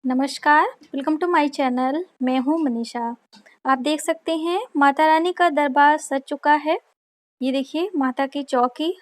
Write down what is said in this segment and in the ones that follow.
नमस्कार, welcome to my channel. मैं हूँ मनीषा। आप देख सकते हैं माता रानी का दरबार सज चुका है। ये देखिए माता की चौकी,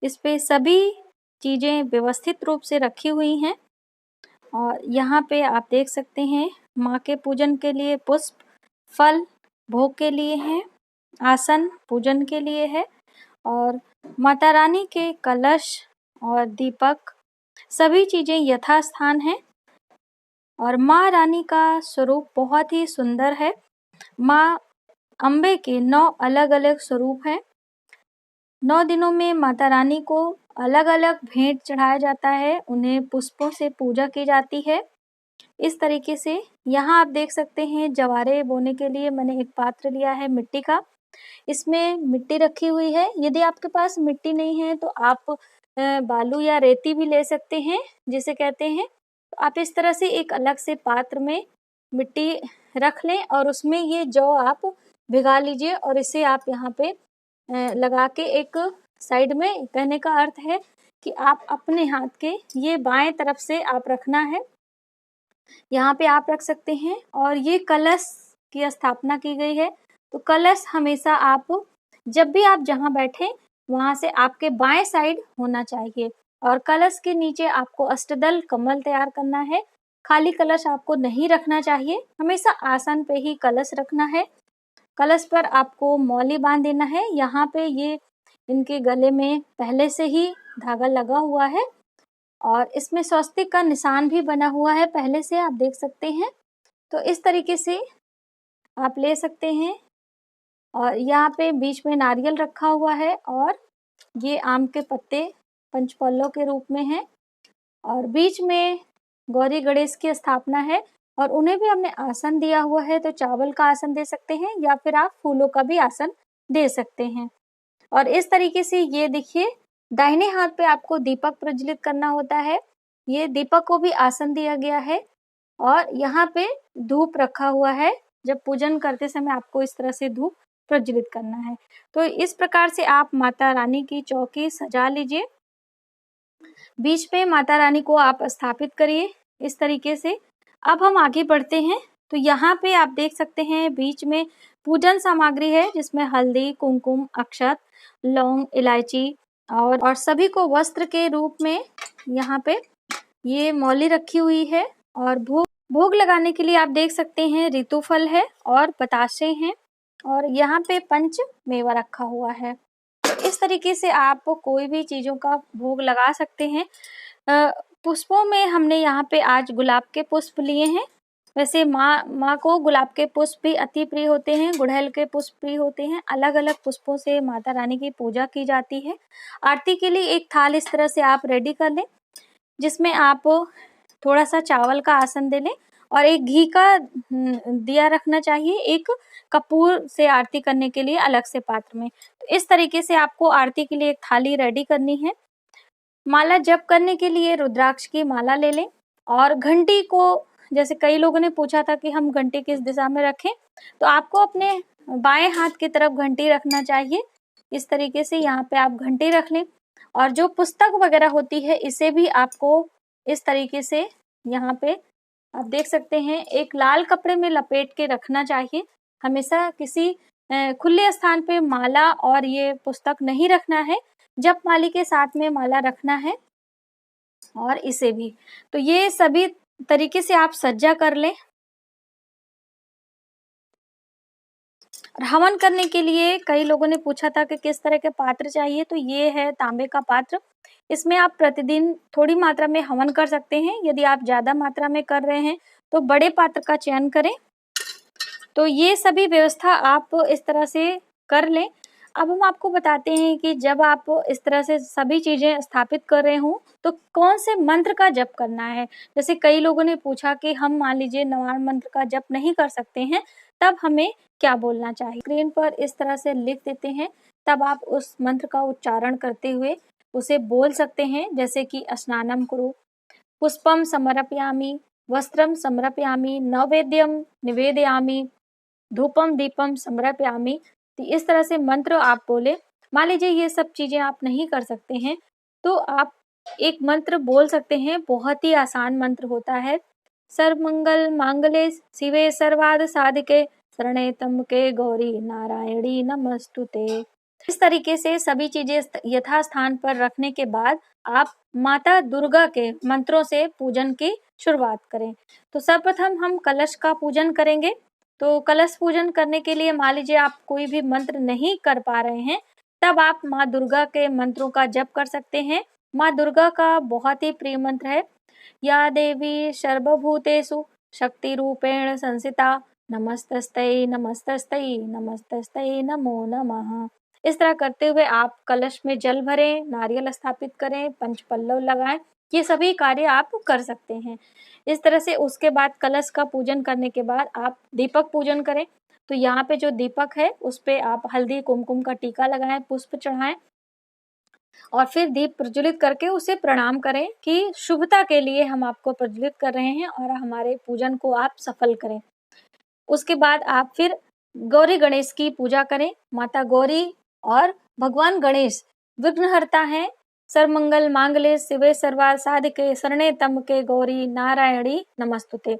इस पे सभी चीज़ें व्यवस्थित रूप से रखी हुई हैं और यहाँ पे आप देख सकते हैं माँ के पूजन के लिए पुष्प, फल भोग के लिए हैं, आसन पूजन के लिए है और माता रानी के कलश और दीपक सभी चीज़ें यथास्थान हैं। और माँ रानी का स्वरूप बहुत ही सुंदर है। माँ अम्बे के 9 अलग-अलग स्वरूप हैं। 9 दिनों में माता रानी को अलग-अलग भेंट चढ़ाया जाता है, उन्हें पुष्पों से पूजा की जाती है। इस तरीके से यहाँ आप देख सकते हैं जवारे बोने के लिए मैंने एक पात्र लिया है मिट्टी का। इसमें मिट्टी रखी हुई है। यदि आपके पास मिट्टी नहीं है तो आप बालू या रेती भी ले सकते हैं, जिसे कहते हैं। तो आप इस तरह से एक अलग से पात्र में मिट्टी रख लें और उसमें ये जौ आप भिगा लीजिए और इसे आप यहाँ पे लगा के एक साइड में, कहने का अर्थ है कि आप अपने हाथ के ये बाएं तरफ से आप रखना है, यहाँ पे आप रख सकते हैं। और ये कलश की स्थापना की गई है। तो कलश हमेशा आप जब भी आप जहाँ बैठे वहां से आपके बाएं साइड होना चाहिए और कलश के नीचे आपको अष्टदल कमल तैयार करना है। खाली कलश आपको नहीं रखना चाहिए, हमेशा आसन पे ही कलश रखना है। कलश पर आपको मौली बांध देना है। यहाँ पे ये इनके गले में पहले से ही धागा लगा हुआ है और इसमें स्वस्तिक का निशान भी बना हुआ है पहले से, आप देख सकते हैं। तो इस तरीके से आप ले सकते हैं और यहाँ पे बीच में नारियल रखा हुआ है और ये आम के पत्ते पंचपल्लों के रूप में हैं और बीच में गौरी गणेश की स्थापना है और उन्हें भी हमने आसन दिया हुआ है। तो चावल का आसन दे सकते हैं या फिर आप फूलों का भी आसन दे सकते हैं। और इस तरीके से ये देखिए दाहिने हाथ पे आपको दीपक प्रज्वलित करना होता है। ये दीपक को भी आसन दिया गया है और यहाँ पे धूप रखा हुआ है। जब पूजन करते समय आपको इस तरह से धूप प्रज्वलित करना है। तो इस प्रकार से आप माता रानी की चौकी सजा लीजिए। बीच में माता रानी को आप स्थापित करिए इस तरीके से। अब हम आगे बढ़ते हैं। तो यहाँ पे आप देख सकते हैं बीच में पूजन सामग्री है, जिसमें हल्दी, कुमकुम, अक्षत, लौंग, इलायची और सभी को वस्त्र के रूप में यहाँ पे ये मौली रखी हुई है। और भोग लगाने के लिए आप देख सकते हैं ऋतु फल है और बताशे हैं और यहाँ पे पंच मेवा रखा हुआ है। तो इस तरीके से आप कोई भी चीजों का भोग लगा सकते हैं। पुष्पों में हमने यहाँ पे आज गुलाब के पुष्प लिए हैं। वैसे माँ को गुलाब के पुष्प भी अति प्रिय होते हैं, गुड़हल के पुष्प प्रिय होते हैं। अलग अलग पुष्पों से माता रानी की पूजा की जाती है। आरती के लिए एक थाल इस तरह से आप रेडी कर लें, जिसमें आप थोड़ा सा चावल का आसन दे लें और एक घी का दिया रखना चाहिए, एक कपूर से आरती करने के लिए अलग से पात्र में। तो इस तरीके से आपको आरती के लिए एक थाली रेडी करनी है। माला जप करने के लिए रुद्राक्ष की माला ले लें और घंटी को, जैसे कई लोगों ने पूछा था कि हम घंटी किस दिशा में रखें, तो आपको अपने बाएं हाथ की तरफ घंटी रखना चाहिए। इस तरीके से यहाँ पे आप घंटी रख लें और जो पुस्तक वगैरह होती है इसे भी आपको इस तरीके से यहाँ पे आप देख सकते हैं एक लाल कपड़े में लपेट के रखना चाहिए। हमेशा किसी खुले स्थान पे माला और ये पुस्तक नहीं रखना है। जप माली के साथ में माला रखना है और इसे भी। तो ये सभी तरीके से आप सज्जा कर लें। हवन करने के लिए कई लोगों ने पूछा था कि किस तरह के पात्र चाहिए, तो ये है तांबे का पात्र। इसमें आप प्रतिदिन थोड़ी मात्रा में हवन कर सकते हैं। यदि आप ज्यादा मात्रा में कर रहे हैं तो बड़े पात्र का चयन करें। तो ये सभी व्यवस्था आप इस तरह से कर लें। अब हम आपको बताते हैं कि जब आप इस तरह से सभी चीजें स्थापित कर रहे हों तो कौन से मंत्र का जप करना है। जैसे कई लोगों ने पूछा कि हम मान लीजिए नवारण मंत्र का जप नहीं कर सकते हैं, तब हमें क्या बोलना चाहिए। स्क्रीन पर इस तरह से लिख देते हैं, तब आप उस मंत्र का उच्चारण करते हुए उसे बोल सकते हैं। जैसे कि स्नानम कुरु, पुष्पम समर्पयामि, वस्त्रम समर्पयामि, नैवेद्यम निवेदयामि, धूपम दीपम समर्पयामि। तो इस तरह से मंत्र आप बोले। मान लीजिए ये सब चीजें आप नहीं कर सकते हैं तो आप एक मंत्र बोल सकते हैं। बहुत ही आसान मंत्र होता है। सर्वमंगल मांगल्ये शिवे सर्वार्थ साधिके शरण्ये त्र्यंबके गौरी नारायणी नमस्तुते। इस तरीके से सभी चीजें यथास्थान पर रखने के बाद आप माता दुर्गा के मंत्रों से पूजन की शुरुआत करें। तो सर्वप्रथम हम कलश का पूजन करेंगे। तो कलश पूजन करने के लिए मान लीजिए आप कोई भी मंत्र नहीं कर पा रहे हैं, तब आप माँ दुर्गा के मंत्रों का जप कर सकते हैं। माँ दुर्गा का बहुत ही प्रिय मंत्र है, या देवी सर्वभूतेषु शक्ति रूपेण संस्थिता नमस्तस्यै नमस्तस्यै नमस्तस्यै नमो नमः। इस तरह करते हुए आप कलश में जल भरें, नारियल स्थापित करें, पंचपल्लव लगाएं। ये सभी कार्य आप कर सकते हैं। इस तरह से उसके बाद कलश का पूजन करने के बाद आप दीपक पूजन करें। तो यहाँ पे जो दीपक है उस पे आप हल्दी कुमकुम का टीका लगाएं, पुष्प चढ़ाएं और फिर दीप प्रज्वलित करके उसे प्रणाम करें कि शुभता के लिए हम आपको प्रज्वलित कर रहे हैं और हमारे पूजन को आप सफल करें। उसके बाद आप फिर गौरी गणेश की पूजा करें। माता गौरी और भगवान गणेश विघ्नहर्ता हैं। सर्वमंगल मांगल्ये शिवे सर्वार्थ साधिके शरण्ये त्र्यंबके गौरी नारायणी नमस्तुते।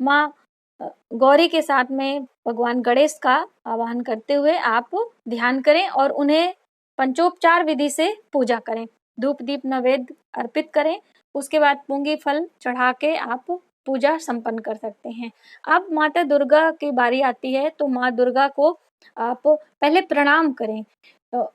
माँ गौरी के साथ में भगवान गणेश का आवाहन करते हुए आप ध्यान करें और उन्हें पंचोपचार विधि से पूजा करें। धूप दीप नैवेद्य अर्पित करें। उसके बाद पुंगी फल चढ़ा के आप पूजा संपन्न कर सकते हैं। अब माता दुर्गा की बारी आती है, तो माँ दुर्गा को आप पहले प्रणाम करें। तो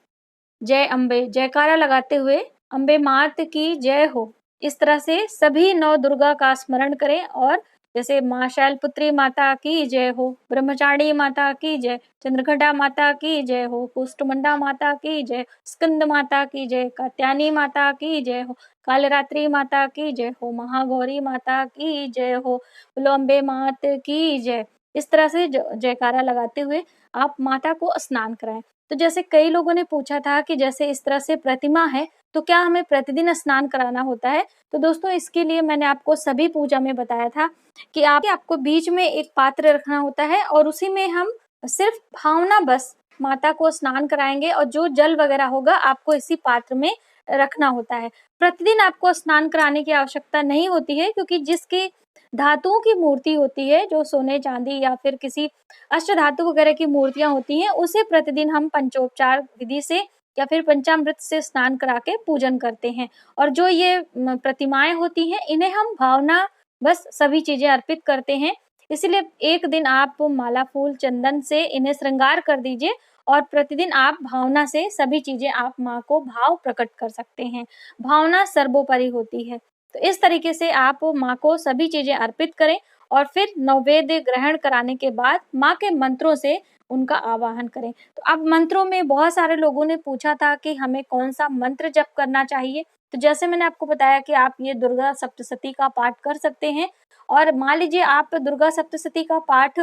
जय अम्बे जयकारा लगाते हुए अम्बे मात की जय हो, इस तरह से सभी नौ दुर्गा का स्मरण करें। और जैसे माँ शैलपुत्री माता की जय हो, ब्रह्मचारिणी माता की जय, चंद्रघंटा माता की जय हो, कुष्ठमंडा माता की जय, स्कंद माता की जय, कात्यायनी माता की जय हो, कालरात्रि माता की जय हो, महागौरी माता की जय हो, बोलो अम्बे मात की जय। इस तरह से जयकारा लगाते हुए आप माता को स्नान कराएं। तो जैसे कई लोगों ने पूछा था कि जैसे इस तरह से प्रतिमा है तो क्या हमें प्रतिदिन स्नान कराना होता है? तो दोस्तों इसके लिए मैंने आपको सभी पूजा में बताया था कि आपको बीच में एक पात्र रखना होता है और उसी में हम सिर्फ भावना बस माता को स्नान कराएंगे और जो जल वगैरह होगा आपको इसी पात्र में रखना होता है। प्रतिदिन आपको स्नान कराने की आवश्यकता नहीं होती है, क्योंकि जिसकी धातुओं की मूर्ति होती है, जो सोने चांदी या फिर किसी अष्ट धातु वगैरह की मूर्तियां होती हैं, उसे प्रतिदिन हम पंचोपचार विधि से या फिर पंचामृत से स्नान करा के पूजन करते हैं। और जो ये प्रतिमाएं होती हैं इन्हें हम भावना बस सभी चीजें अर्पित करते हैं। इसलिए एक दिन आप माला फूल चंदन से इन्हें श्रृंगार कर दीजिए और प्रतिदिन आप भावना से सभी चीजें आप माँ को भाव प्रकट कर सकते हैं। भावना सर्वोपरि होती है। तो इस तरीके से आप माँ को सभी चीजें अर्पित करें और फिर नैवेद्य ग्रहण कराने के बाद माँ के मंत्रों से उनका आवाहन करें। तो अब मंत्रों में बहुत सारे लोगों ने पूछा था कि हमें कौन सा मंत्र जप करना चाहिए। तो जैसे मैंने आपको बताया कि आप ये दुर्गा सप्तशती का पाठ कर सकते हैं। और मान लीजिए आप दुर्गा सप्तशती का पाठ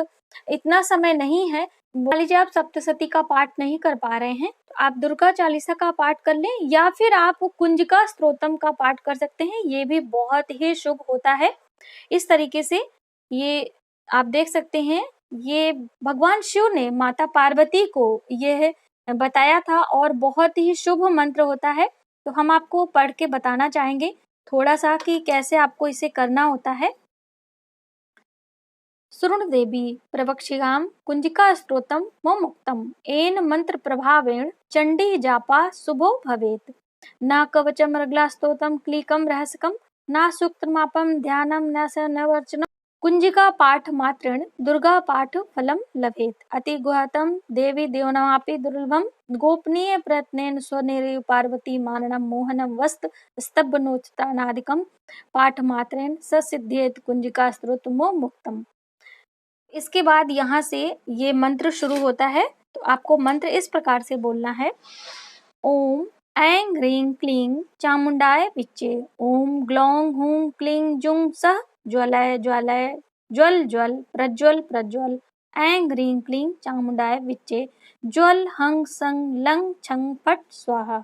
इतना समय नहीं है, मान लीजिए आप सप्तशती का पाठ नहीं कर पा रहे हैं, तो आप दुर्गा चालीसा का पाठ कर लें या फिर आप कुंजिका स्तोत्रम का पाठ कर सकते हैं। ये भी बहुत ही शुभ होता है। इस तरीके से ये आप देख सकते हैं, ये भगवान शिव ने माता पार्वती को यह बताया था और बहुत ही शुभ मंत्र होता है। तो हम आपको पढ़ के बताना चाहेंगे थोड़ा सा कि कैसे आपको इसे करना होता है। शृणु देवी प्रवक्ष्याम कुंजिका स्तोत्रम मुक्तम एन मंत्र प्रभावेण चंडी जापा शुभो भवेत। न कवचम रगला स्तोत्रम क्लीकम रहस्यकम न सूक्तमापम ध्यानम न वर्चनम कुंजिका पाठ मात्रेण दुर्गा पाठ फलम लभेत। अति गुहतम देवी देवनापि दुर्लभम गोपनीय प्रयत्नेन स्वनिर्य पार्वती माननम मोहनम वस्त स्तब्धनोत्तानादिकम पाठ मात्रेण ससिद्धेत कुंजिका स्तोत्रमो मुक्तम। इसके बाद यहाँ से ये मंत्र शुरू होता है। तो आपको मंत्र इस प्रकार से बोलना है। ओम ऐं ह्रीं क्लीं चामुंडाय विच्चे। ओम ग्लौं हूं क्लीं जुं सः ज्वलय ज्वालय ज्वल ज्वल प्रज्वल प्रज्वल। ऐं ह्रीं क्लीं चामुंडाय विच्चे। ज्वल हं सं लं छं फट स्वाहा।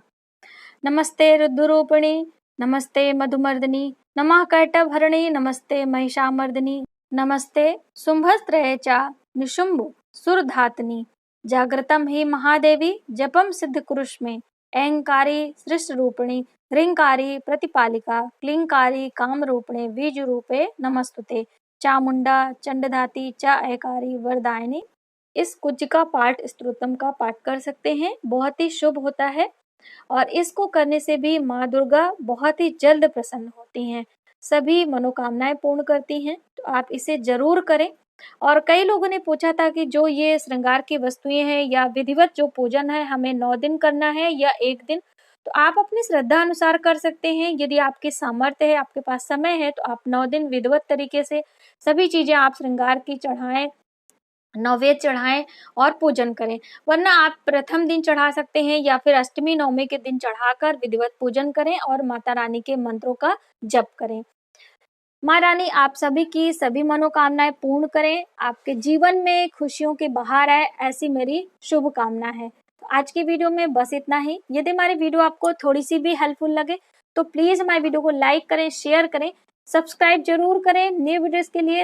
नमस्ते रुद्ररूपिणी नमस्ते मधुमर्दिनी नमः कैटभरणी नमस्ते महिषामर्दिनी नमस्ते शुंभस्त्रये च निशुंभ सुरधातनी। जागृतम ही महादेवी जपम सिद्ध कुरुष्मे। अहंकारी, सृष्टरूपिणी, ह्रींकारी, प्रतिपालिका, क्लींकारी, कामरूपिणे, बीजरूपे नमस्तुते, चामुंडा, चंडधाती, चा अहंकारी, वरदायिनी। इस कुज का पाठ, स्तोत्रम का पाठ कर सकते हैं, बहुत ही शुभ होता है और इसको करने से भी माँ दुर्गा बहुत ही जल्द प्रसन्न होती हैं, सभी मनोकामनाएं पूर्ण करती हैं। तो आप इसे जरूर करें। और कई लोगों ने पूछा था कि जो ये श्रृंगार की वस्तुएं हैं या विधिवत जो पूजन है हमें 9 दिन करना है या 1 दिन, तो आप अपनी श्रद्धा अनुसार कर सकते हैं। यदि आपकी सामर्थ्य है, आपके पास समय है, तो आप 9 दिन विधिवत तरीके से सभी चीजें आप श्रृंगार की चढ़ाएं, नैवेद्य चढ़ाएं और पूजन करें। वरना आप प्रथम दिन चढ़ा सकते हैं या फिर अष्टमी नवमी के दिन चढ़ाकर विधिवत पूजन करें और माता रानी के मंत्रों का जप करें। माँ रानी आप सभी की सभी मनोकामनाएं पूर्ण करें, आपके जीवन में खुशियों की बहार आए, ऐसी मेरी शुभकामना है। तो आज की वीडियो में बस इतना ही। यदि हमारी वीडियो आपको थोड़ी सी भी हेल्पफुल लगे तो प्लीज हमारी वीडियो को लाइक करें, शेयर करें, सब्सक्राइब जरूर करें न्यू वीडियोस के लिए।